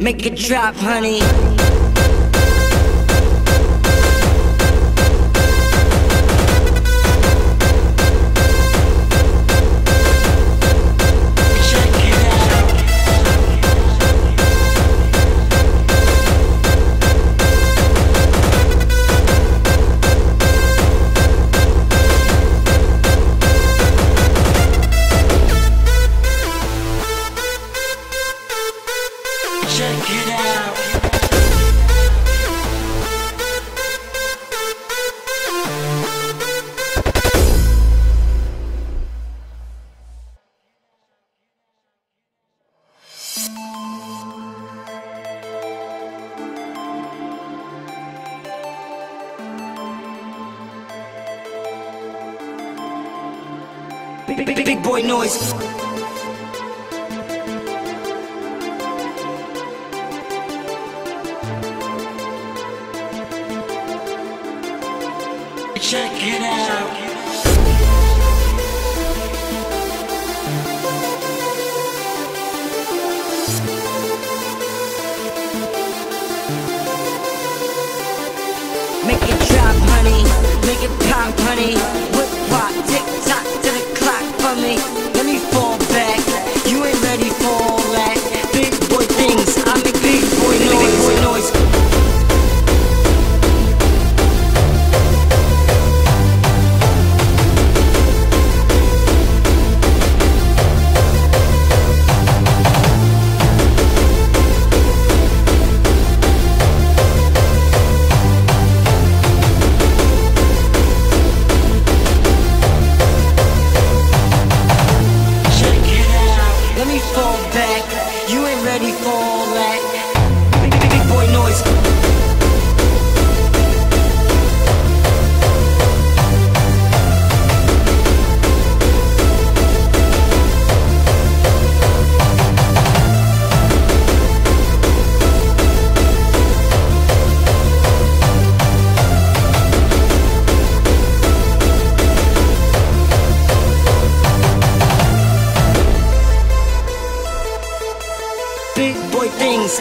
Make it drop, honey. Big boy noise. Check it out. Make it drop, honey. Make it pop, honey. Whip, pop, tick tock to the clock for me. Let me fall back. You ain't ready for all that. Big boy things. I make big boy noise.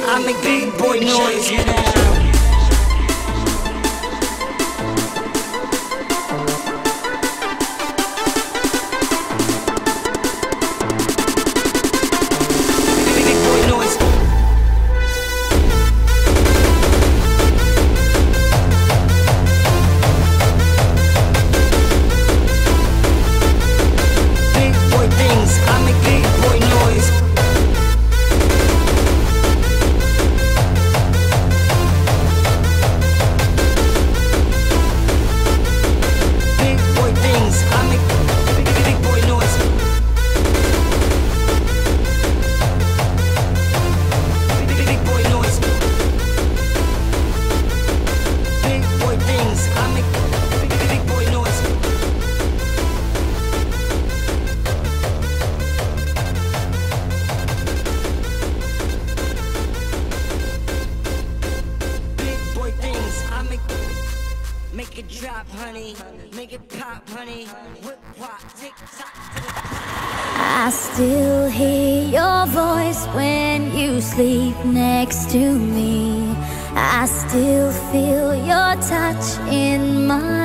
I make big boy noise. Check it out. Make it drop, honey. Make it pop, honey. Whip, wop, tick tock. I still hear your voice when you sleep next to me. I still feel your touch in my